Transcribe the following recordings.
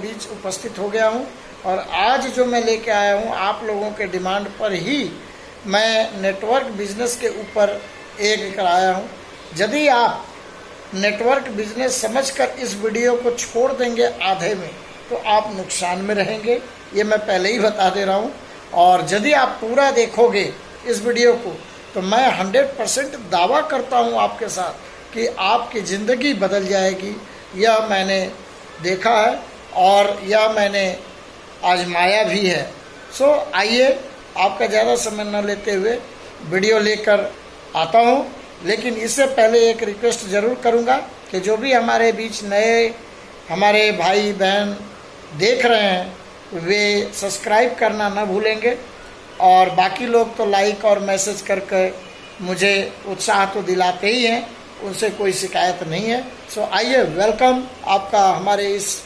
बीच उपस्थित हो गया हूं और आज जो मैं लेके आया हूं आप लोगों के डिमांड पर ही मैं नेटवर्क बिजनेस के ऊपर एक कराया हूं। यदि आप नेटवर्क बिजनेस समझकर इस वीडियो को छोड़ देंगे आधे में तो आप नुकसान में रहेंगे, ये मैं पहले ही बता दे रहा हूँ। और यदि आप पूरा देखोगे इस वीडियो को तो मैं 100% दावा करता हूँ आपके साथ कि आपकी ज़िंदगी बदल जाएगी। यह मैंने देखा है और यह मैंने आजमाया भी है। सो आइए, आपका ज़्यादा समय न लेते हुए वीडियो लेकर आता हूँ, लेकिन इससे पहले एक रिक्वेस्ट ज़रूर करूँगा कि जो भी हमारे बीच नए हमारे भाई बहन देख रहे हैं वे सब्सक्राइब करना ना भूलेंगे और बाकी लोग तो लाइक और मैसेज करके मुझे उत्साह तो दिलाते ही हैं, उनसे कोई शिकायत नहीं है। सो आइए, वेलकम आपका हमारे इस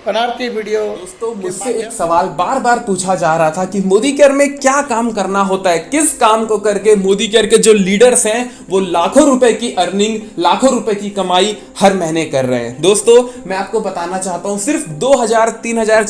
बनारती वीडियो। दोस्तों, मुझसे एक सवाल बार बार पूछा जा रहा था कि मोदी केयर में क्या काम करना होता है, किस काम को करके मोदी केयर के जो लीडर्स हैं वो लाखों रुपए की अर्निंग, लाखों रुपए की कमाई हर महीने कर रहे हैं। दोस्तों, मैं आपको बताना चाहता हूं, सिर्फ 2000, 3000,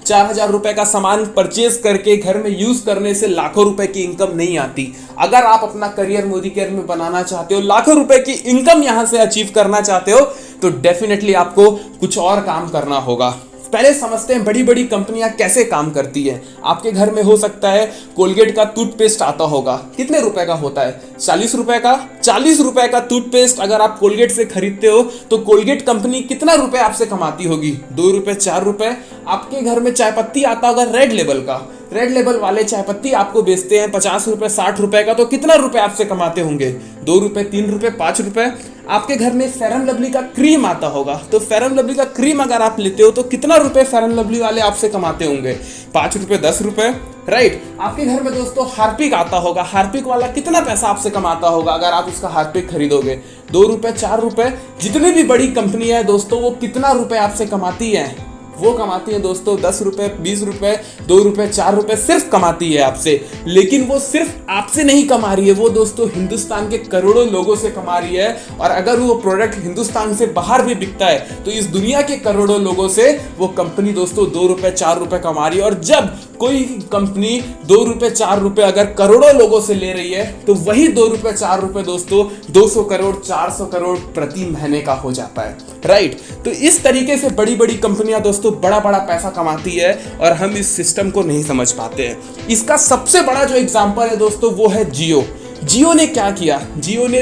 4000 रुपए का सामान परचेज करके घर में यूज करने से लाखों रुपए की इनकम नहीं आती। अगर आप अपना करियर मोदी केयर में बनाना चाहते हो, लाखों रुपए की इनकम यहां से अचीव करना चाहते हो, तो डेफिनेटली आपको कुछ और काम करना होगा। पहले समझते हैं बड़ी बड़ी कंपनियां कैसे काम करती है। आपके घर में हो सकता है कोलगेट का टूथपेस्ट आता होगा, कितने रुपए का होता है? 40 रुपए का। 40 रुपए का टूथपेस्ट अगर आप कोलगेट से खरीदते हो तो कोलगेट कंपनी कितना रुपए आपसे कमाती होगी? 2 रुपए, 4 रुपए। आपके घर में चाय पत्ती आता होगा रेड लेबल का, रेड लेबल वाले चाय पत्ती आपको बेचते हैं 50 रुपए, 60 रुपए का, तो कितना रुपए आपसे कमाते होंगे? 2 रुपए, 3 रुपए, 5 रुपए। आपके घर में फेयर एंड लवली का क्रीम आता होगा, तो फेयर एंड लवली का क्रीम अगर आप लेते हो तो कितना रुपए फेयर एंड लवली वाले आपसे कमाते होंगे? 5 रुपए, 10 रुपए, राइट। आपके घर में दोस्तों हार्पिक आता होगा, हार्पिक वाला कितना पैसा आपसे कमाता होगा अगर आप उसका हार्पिक खरीदोगे? 2 रुपए, 4 रुपए। जितनी भी बड़ी कंपनी है दोस्तों, वो कितना रुपए आपसे कमाती है? वो कमाती है दोस्तों 10 रुपए, 20 रुपए, 2 रुपए, 4 रुपए सिर्फ कमाती है आपसे। लेकिन वो सिर्फ आपसे नहीं कमा रही है, वो दोस्तों हिंदुस्तान के करोड़ों लोगों से कमा रही है। और अगर वो प्रोडक्ट हिंदुस्तान से बाहर भी बिकता है तो इस दुनिया के करोड़ों लोगों से वो कंपनी दोस्तों 2 रुपए, 4 रुपए कमा रही है। और जब कोई कंपनी 2 रुपए, 4 रुपए अगर करोड़ों लोगों से ले रही है तो वही 2 रुपए, 4 रुपए दोस्तों 200 करोड़, 400 करोड़ प्रति महीने का हो जाता है, राइट। तो इस तरीके से बड़ी बड़ी कंपनियां दोस्तों बड़ा बड़ा पैसा कमाती है और हम इस सिस्टम को नहीं समझ पाते हैं। इसका सबसे बड़ा जो एग्जांपल है दोस्तों वो है जियो। जियो ने क्या किया? जियो ने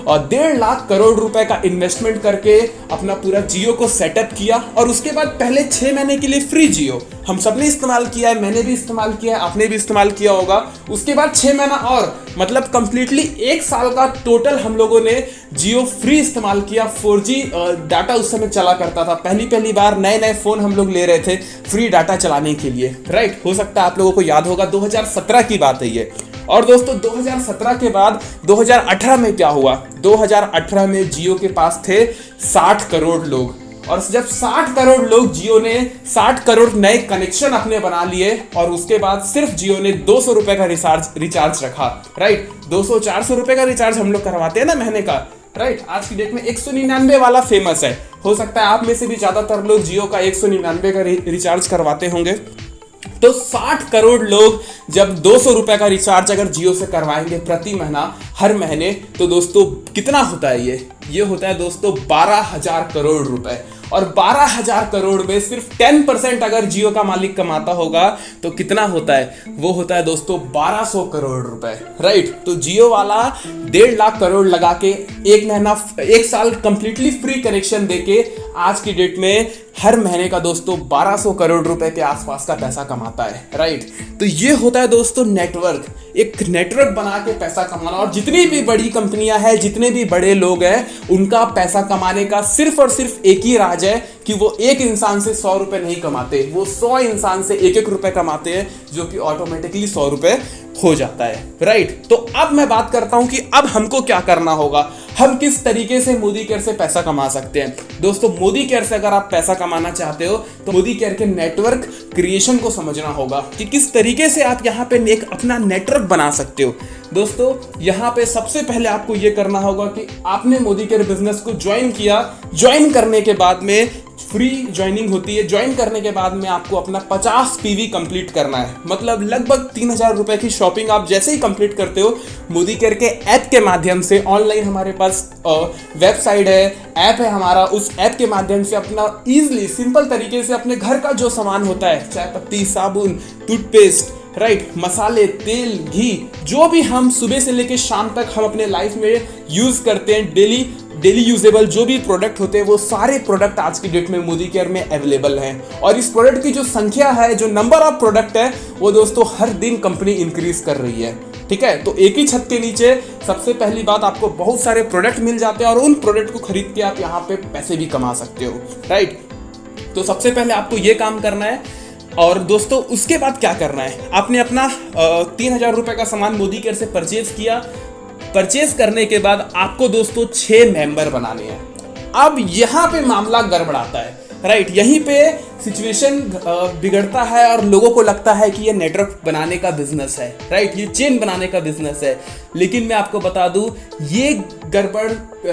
1.5 लाख करोड़ रुपए का इन्वेस्टमेंट करके अपना पूरा जियो को सेटअप किया और उसके बाद पहले 6 महीने के लिए फ्री जियो हम सबने इस्तेमाल किया है, मैंने भी इस्तेमाल किया है, आपने भी इस्तेमाल किया होगा। उसके बाद 6 महीना और मतलब कंप्लीटली 1 साल का टोटल हम लोगों ने जियो फ्री इस्तेमाल किया। 4G डाटा उस समय चला करता था, पहली बार नए फोन हम लोग ले रहे थे फ्री डाटा चलाने के लिए, राइट। हो सकता है आप लोगों को याद होगा, 2017 की बात है ये। और दोस्तों 2017 के बाद 2018 में क्या हुआ? 2018 में जियो के पास थे 60 करोड़ लोग, और जब 60 करोड़ लोग, जियो ने 60 करोड़ नए कनेक्शन अपने बना लिए और उसके बाद सिर्फ जियो ने 200 रुपए का रिचार्ज रखा, राइट। 200-400 रुपए का रिचार्ज हम लोग करवाते हैं ना महीने का, राइट। आज की डेट में 199 वाला फेमस है। हो सकता है आप में से भी ज्यादातर लोग जियो का 199 का रिचार्ज करवाते होंगे। तो 60 करोड़ लोग जब 200 रुपए का रिचार्ज अगर जियो से करवाएंगे प्रति महीना, हर महीने, तो दोस्तों कितना होता है ये होता है दोस्तों 12,000 करोड़ रुपए। और 12,000 करोड़ में सिर्फ 10% अगर जियो का मालिक कमाता होगा तो कितना होता है? वो होता है दोस्तों 1200 करोड़ रुपए, राइट। तो जियो वाला 1.5 लाख करोड़ लगा के 1 साल कंप्लीटली फ्री कनेक्शन देके आज की डेट में हर महीने का दोस्तों 1200 करोड़ रुपए के आसपास का पैसा कमाता है, राइट। तो ये होता है दोस्तों नेटवर्क, एक नेटवर्क बना के पैसा कमाना। और जितनी भी बड़ी कंपनियां हैं, जितने भी बड़े लोग हैं, उनका पैसा कमाने का सिर्फ और सिर्फ एक ही राज है कि वो एक इंसान से 100 रुपए नहीं कमाते, वो 100 इंसान से 1-1 रुपए कमाते हैं, जो कि ऑटोमेटिकली 100 रुपए हो जाता है, राइट। तो अब मैं बात करता हूं कि अब हमको क्या करना होगा, हम किस तरीके से मोदी केयर से पैसा कमा सकते हैं। दोस्तों मोदी केयर से अगर आप पैसा कमाना चाहते हो तो मोदी केयर के नेटवर्क क्रिएशन को समझना होगा कि किस तरीके से आप यहाँ पे एक अपना नेटवर्क बना सकते हो। दोस्तों यहाँ पे सबसे पहले आपको ये करना होगा कि आपने मोदी केयर बिजनेस को ज्वाइन किया, ज्वाइन करने के बाद में फ्री ज्वाइनिंग होती है। ज्वाइन करने के बाद में आपको अपना 50 पीवी कंप्लीट करना है, मतलब लगभग 3000 रुपए की शॉपिंग आप जैसे ही कंप्लीट करते हो मोदी केयर के ऐप के माध्यम से। ऑनलाइन हमारे पास वेबसाइट है, ऐप है हमारा, उस ऐप के माध्यम से अपना ईजिली सिंपल तरीके से अपने घर का जो सामान होता है, चाय पत्ती, साबुन, टूथपेस्ट, राइट, मसाले, तेल, घी, जो भी हम सुबह से लेकर शाम तक हम अपने लाइफ में यूज करते हैं, डेली यूजेबल जो भी प्रोडक्ट होते हैं, वो सारे प्रोडक्ट आज की डेट में मोदी केयर में अवेलेबल हैं। और इस प्रोडक्ट की जो संख्या है, जो नंबर ऑफ प्रोडक्ट है, वो दोस्तों हर दिन कंपनी इंक्रीज कर रही है। ठीक है, तो एक ही छत के नीचे सबसे पहली बात आपको बहुत सारे प्रोडक्ट मिल जाते हैं और उन प्रोडक्ट को खरीद के आप यहाँ पे पैसे भी कमा सकते हो, राइट। तो सबसे पहले आपको ये काम करना है। और दोस्तों उसके बाद क्या करना है, आपने अपना 3000 रुपए का सामान मोदी केयर से परचेज किया। परचेज करने के बाद आपको दोस्तों 6 मेंबर बनाने हैं। अब यहाँ पे मामला गड़बड़ाता है, राइट, यहीं पे सिचुएशन बिगड़ता है और लोगों को लगता है कि ये नेटवर्क बनाने का बिजनेस है, राइट, ये चेन बनाने का बिजनेस है। लेकिन मैं आपको बता दूं, ये गड़बड़,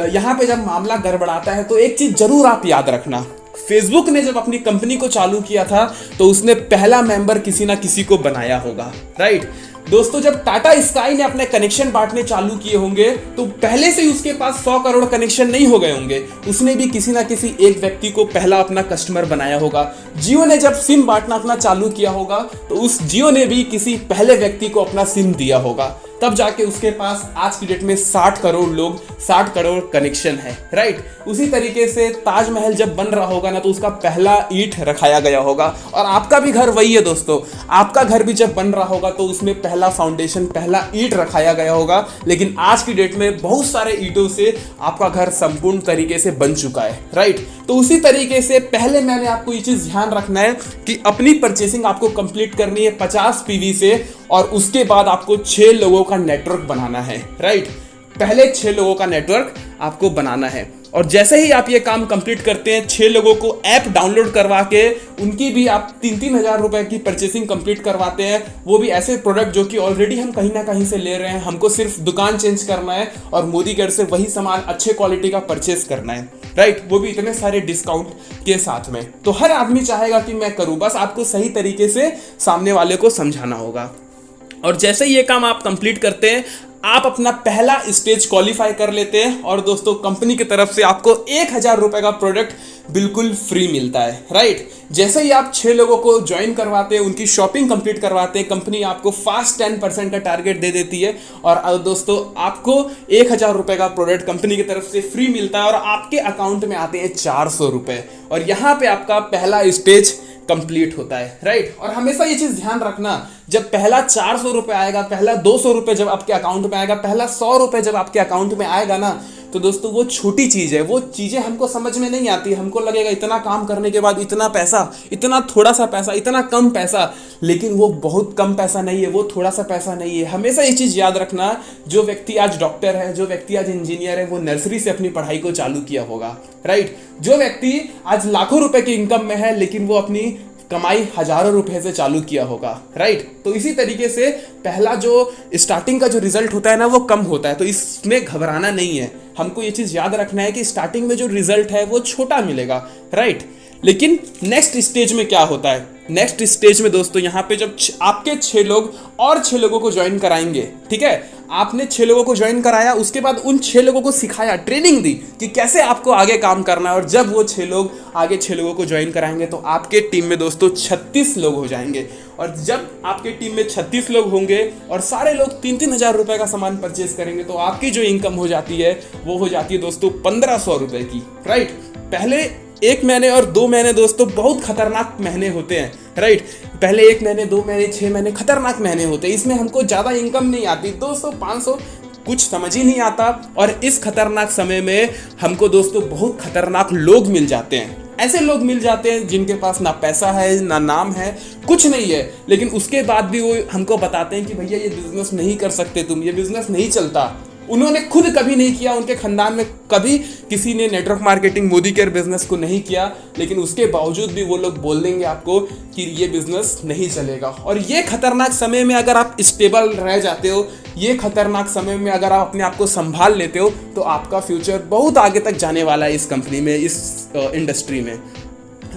यहाँ पे जब मामला गड़बड़ाता है तो एक चीज जरूर आप याद रखना। फेसबुक ने जब अपनी कंपनी को चालू किया था तो उसने पहला मेंबर किसी ना किसी को बनाया होगा, राइट। दोस्तों जब टाटा स्काई ने अपने कनेक्शन बांटने चालू किए होंगे तो पहले से ही उसके पास 100 करोड़ कनेक्शन नहीं हो गए होंगे, उसने भी किसी ना किसी एक व्यक्ति को पहला अपना कस्टमर बनाया होगा। जियो ने जब सिम बांटना अपना चालू किया होगा तो उस जियो ने भी किसी पहले व्यक्ति को अपना सिम दिया होगा, तब जाके उसके पास आज की डेट में 60 करोड़ लोग, 60 करोड़ कनेक्शन है, राइट। उसी तरीके से ताजमहल जब बन रहा होगा ना तो उसका पहला ईंट रखाया गया होगा। और आपका भी घर वही है दोस्तों, आपका घर भी जब बन रहा होगा तो उसमें पहला फाउंडेशन, पहला ईंट रखाया गया होगा। लेकिन आज की डेट में बहुत सारे ईंटों से आपका घर संपूर्ण तरीके से बन चुका है, राइट। तो उसी तरीके से पहले मैंने आपको ये चीज ध्यान रखना है कि अपनी परचेसिंग आपको कंप्लीट करनी है 50 पीवी से, और उसके बाद आपको 6 लोगों का नेटवर्क बनाना है, राइट। पहले 6 लोगों का नेटवर्क आपको बनाना है। और जैसे ही आप ये काम कंप्लीट करते हैं, 6 लोगों को ऐप डाउनलोड करवा के उनकी भी आप 3-3 हज़ार रुपए की परचेसिंग कंप्लीट करवाते हैं, वो भी ऐसे प्रोडक्ट जो कि ऑलरेडी हम कहीं ना कहीं से ले रहे हैं, हमको सिर्फ दुकान चेंज करना है और मोदी केयर से वही सामान अच्छे क्वालिटी का परचेस करना है, राइट, वो भी इतने सारे डिस्काउंट के साथ में। तो हर आदमी चाहेगा कि मैं करूं, बस आपको सही तरीके से सामने वाले को समझाना होगा। और जैसे ही ये काम आप कंप्लीट करते हैं, आप अपना पहला स्टेज क्वालिफाई कर लेते हैं और दोस्तों कंपनी की तरफ से आपको 1000 रुपए का प्रोडक्ट बिल्कुल फ्री मिलता है, राइट। जैसे ही आप 6 लोगों को ज्वाइन करवाते हैं, उनकी शॉपिंग कंप्लीट करवाते हैं, कंपनी आपको फास्ट 10% का टारगेट दे देती है और दोस्तों आपको 1000 रुपए का प्रोडक्ट कंपनी की तरफ से फ्री मिलता है और आपके अकाउंट में आते हैं 400 रुपए, और यहाँ पे आपका पहला स्टेज कंप्लीट होता है, राइट। और हमेशा ये चीज ध्यान रखना, जब पहला 400 रुपए आएगा, पहला 200 रुपए जब आपके अकाउंट में आएगा, पहला 100 रुपए जब आपके अकाउंट में आएगा ना, तो दोस्तों वो छोटी चीज है, वो चीजें हमको समझ में नहीं आती। हमको लगेगा इतना काम करने के बाद इतना पैसा, इतना थोड़ा सा पैसा, इतना कम पैसा, लेकिन वो बहुत कम पैसा नहीं है, वो थोड़ा सा पैसा नहीं है। हमेशा ये चीज याद रखना, जो व्यक्ति आज डॉक्टर है, जो व्यक्ति आज इंजीनियर है, वो नर्सरी से अपनी पढ़ाई को चालू किया होगा, राइट। जो व्यक्ति आज लाखों रुपए की इनकम में है लेकिन वो अपनी कमाई हजारों रुपए से चालू किया होगा, राइट। तो इसी तरीके से पहला जो स्टार्टिंग का जो रिजल्ट होता है ना, वो कम होता है, तो इसमें घबराना नहीं है। हमको ये चीज याद रखना है कि स्टार्टिंग में जो रिजल्ट है वो छोटा मिलेगा, राइट। लेकिन नेक्स्ट स्टेज में क्या होता है, नेक्स्ट स्टेज में दोस्तों यहाँ पे जब आपके 6 लोग और 6 लोगों को ज्वाइन कराएंगे, ठीक है, आपने 6 लोगों को ज्वाइन कराया, उसके बाद उन 6 लोगों को सिखाया, ट्रेनिंग दी कि कैसे आपको आगे काम करना है, और जब वो 6 लोग आगे 6 लोगों को ज्वाइन कराएंगे तो आपके टीम में दोस्तों 36 लोग हो जाएंगे। और जब आपके टीम में 36 लोग होंगे और सारे लोग 3-3 हज़ार रुपए का सामान परचेज करेंगे तो आपकी जो इनकम हो जाती है वो हो जाती है दोस्तों 1500 रुपए की, राइट। पहले 1 महीने और 2 महीने दोस्तों बहुत खतरनाक महीने होते हैं, राइट। पहले 1 महीने, 2 महीने, 6 महीने खतरनाक महीने होते हैं, इसमें हमको ज़्यादा इनकम नहीं आती, 200-500 कुछ समझ ही नहीं आता। और इस खतरनाक समय में हमको दोस्तों बहुत खतरनाक लोग मिल जाते हैं, ऐसे लोग मिल जाते हैं जिनके पास ना पैसा है, ना नाम है, कुछ नहीं है, लेकिन उसके बाद भी वो हमको बताते हैं कि भैया ये बिजनेस नहीं कर सकते तुम, ये बिजनेस नहीं चलता। उन्होंने खुद कभी नहीं किया, उनके खानदान में कभी किसी ने network marketing Modi care business को नहीं किया, लेकिन उसके बावजूद भी वो लोग बोल देंगे आपको कि ये बिजनेस नहीं चलेगा। और ये खतरनाक समय में अगर आप स्टेबल रह जाते हो, ये खतरनाक समय में अगर आप अपने आप को संभाल लेते हो, तो आपका फ्यूचर बहुत आगे तक जाने वाला है इस कंपनी में, इस इंडस्ट्री में।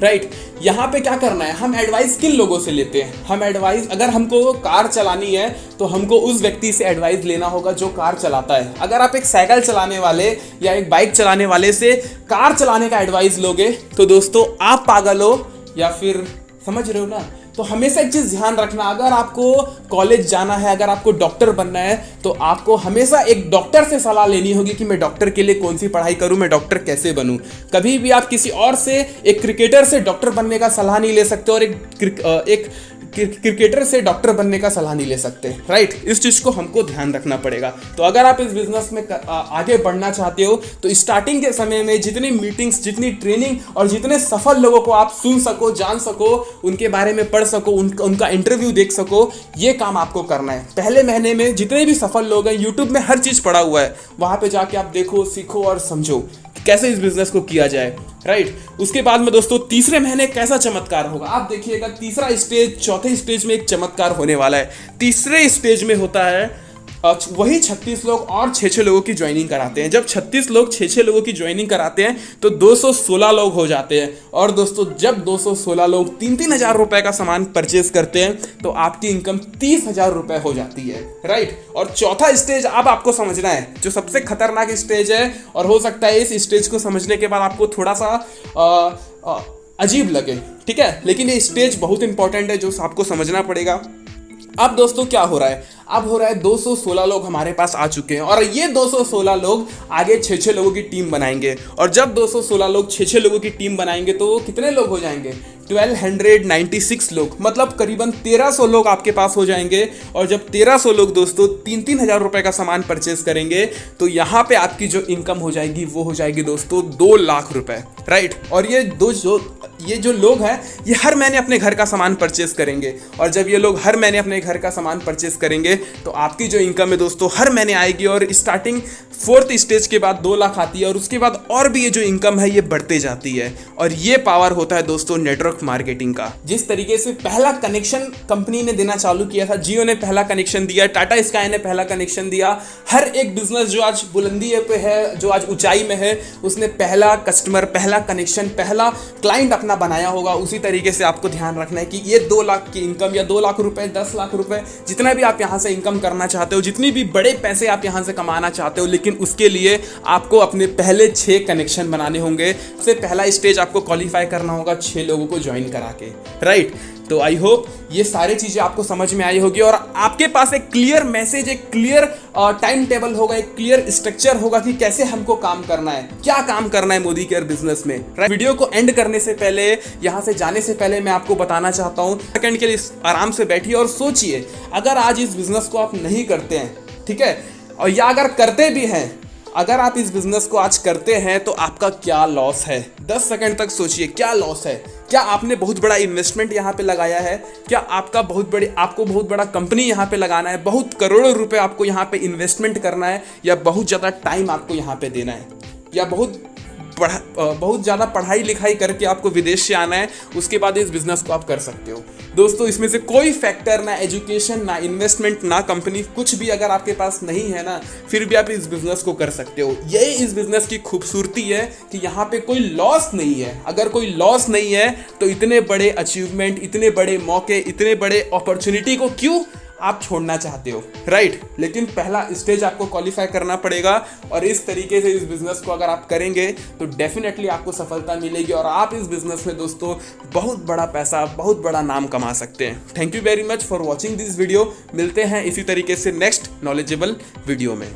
राइट। यहाँ पे क्या करना है, हम एडवाइस किन लोगों से लेते हैं, हम एडवाइस अगर हमको कार चलानी है तो हमको उस व्यक्ति से एडवाइस लेना होगा जो कार चलाता है। अगर आप एक साइकिल चलाने वाले या एक बाइक चलाने वाले से कार चलाने का एडवाइस लोगे तो दोस्तों आप पागल हो या फिर समझ रहे हो ना। तो हमेशा एक चीज़ ध्यान रखना, अगर आपको कॉलेज जाना है, अगर आपको डॉक्टर बनना है तो आपको हमेशा एक डॉक्टर से सलाह लेनी होगी कि मैं डॉक्टर के लिए कौन सी पढ़ाई करूं, मैं डॉक्टर कैसे बनूं। कभी भी आप किसी और से, एक क्रिकेटर से डॉक्टर बनने का सलाह नहीं ले सकते और एक क्रिकेटर से डॉक्टर बनने का सलाह नहीं ले सकते, राइट। इस चीज़ को हमको ध्यान रखना पड़ेगा। तो अगर आप इस बिजनेस में आगे बढ़ना चाहते हो तो स्टार्टिंग के समय में जितनी मीटिंग्स, जितनी ट्रेनिंग और जितने सफल लोगों को आप सुन सको, जान सको, उनके बारे में पढ़ सको, उनका इंटरव्यू देख सको, ये काम आपको करना है। पहले महीने में जितने भी सफल लोग हैं, यूट्यूब में हर चीज़ पड़ा हुआ है, वहाँ पर जाके आप देखो, सीखो और समझो कैसे इस बिजनेस को किया जाए, राइट। उसके बाद में दोस्तों तीसरे महीने कैसा चमत्कार होगा आप देखिएगा। तीसरा स्टेज, चौथे स्टेज में एक चमत्कार होने वाला है। तीसरे स्टेज में होता है वही 36 लोग और 6-6 लोगों की ज्वाइनिंग कराते हैं। जब 36 लोग 6-6 लोगों की ज्वाइनिंग कराते हैं तो 216 लोग हो जाते हैं। और दोस्तों जब 216 लोग 3-3 हज़ार रुपए का सामान परचेज करते हैं तो आपकी इनकम 30,000 रुपए हो जाती है, राइट। और चौथा स्टेज अब आपको समझना है, जो सबसे खतरनाक स्टेज है, और हो सकता है इस स्टेज को समझने के बाद आपको थोड़ा सा अजीब लगे, ठीक है, लेकिन ये स्टेज बहुत इंपॉर्टेंट है जो आपको समझना पड़ेगा। अब दोस्तों क्या हो रहा है, अब हो रहा है 216 लोग हमारे पास आ चुके हैं और ये 216 लोग आगे 6-6 लोगों की टीम बनाएंगे। और जब 216 लोग 6-6 लोगों की टीम बनाएंगे तो कितने लोग हो जाएंगे, 1296 लोग, मतलब करीबन 1300 लोग आपके पास हो जाएंगे। और जब 1300 लोग दोस्तों 3-3 हज़ार रुपए का सामान परचेज करेंगे तो यहाँ पे आपकी जो इनकम हो जाएगी वो हो जाएगी दोस्तों 2 लाख रुपए, राइट। और ये जो लोग हैं ये हर महीने अपने घर का सामान परचेज करेंगे। और जब ये लोग हर महीने अपने घर का सामान परचेज करेंगे तो आपकी जो इनकम है दोस्तों हर महीने आएगी। और स्टार्टिंग 4th स्टेज के बाद 2 लाख आती है और उसके बाद और भी ये जो इनकम है ये बढ़ते जाती है। और ये पावर होता है दोस्तों नेटवर्क मार्केटिंग का। जिस तरीके से पहला कनेक्शन कंपनी ने देना चालू किया था, जियो ने पहला कनेक्शन दिया, टाटा स्काई ने पहला कनेक्शन दिया, हर एक बिजनेस जो आज बुलंदी पे है, जो आज ऊंचाई में है, उसने पहला कस्टमर, पहला कनेक्शन, पहला क्लाइंट अपना बनाया होगा। उसी तरीके से आपको ध्यान रखना है कि ये 2 लाख की इनकम या 2 लाख रुपए, 10 लाख रुपए, जितना भी आप यहाँ से इनकम करना चाहते हो, जितनी भी बड़े पैसे आप यहाँ से कमाना चाहते हो, लेकिन उसके लिए आपको अपने पहले 6 कनेक्शन बनाने होंगे। सबसे पहला स्टेज आपको क्वालिफाई करना होगा 6 लोगों को ज्वाइन करा के, राइट। तो आई होप ये सारी चीजें आपको समझ में आई होगी और आपके पास एक क्लियर मैसेज, एक क्लियर टाइम टेबल होगा, एक क्लियर स्ट्रक्चर होगा कि कैसे हमको काम करना है, क्या काम करना है मोदी केयर बिजनेस में, राइट। वीडियो को एंड करने से पहले, यहाँ से जाने से पहले मैं आपको बताना चाहता हूँ, सेकंड के लिए आराम से बैठिए और सोचिए, अगर आज इस बिजनेस को आप नहीं करते हैं, ठीक है, और या अगर करते भी हैं, अगर आप इस बिजनेस को आज करते हैं तो आपका क्या लॉस है। 10 सेकंड तक सोचिए, क्या लॉस है। क्या आपने बहुत बड़ा इन्वेस्टमेंट यहाँ पे लगाया है, क्या आपको बहुत बड़ा कंपनी यहाँ पे लगाना है, बहुत करोड़ों रुपए आपको यहाँ पे इन्वेस्टमेंट करना है, या बहुत ज़्यादा टाइम आपको यहाँ पे देना है, या बहुत ज़्यादा पढ़ाई लिखाई करके आपको विदेश से आना है, उसके बाद इस बिजनेस को आप कर सकते हो। दोस्तों इसमें से कोई फैक्टर, ना एजुकेशन, ना इन्वेस्टमेंट, ना कंपनी, कुछ भी अगर आपके पास नहीं है ना, फिर भी आप इस बिजनेस को कर सकते हो। यही इस बिजनेस की खूबसूरती है कि यहाँ पे कोई लॉस नहीं है। अगर कोई लॉस नहीं है तो इतने बड़े अचीवमेंट, इतने बड़े मौके, इतने बड़े अपॉर्चुनिटी को क्यों आप छोड़ना चाहते हो, राइट। लेकिन पहला स्टेज आपको क्वालिफाई करना पड़ेगा और इस तरीके से इस बिजनेस को अगर आप करेंगे तो डेफिनेटली आपको सफलता मिलेगी और आप इस बिजनेस में दोस्तों बहुत बड़ा पैसा, बहुत बड़ा नाम कमा सकते हैं। Thank you very much for watching this video. मिलते हैं इसी तरीके से नेक्स्ट नॉलेजेबल वीडियो में।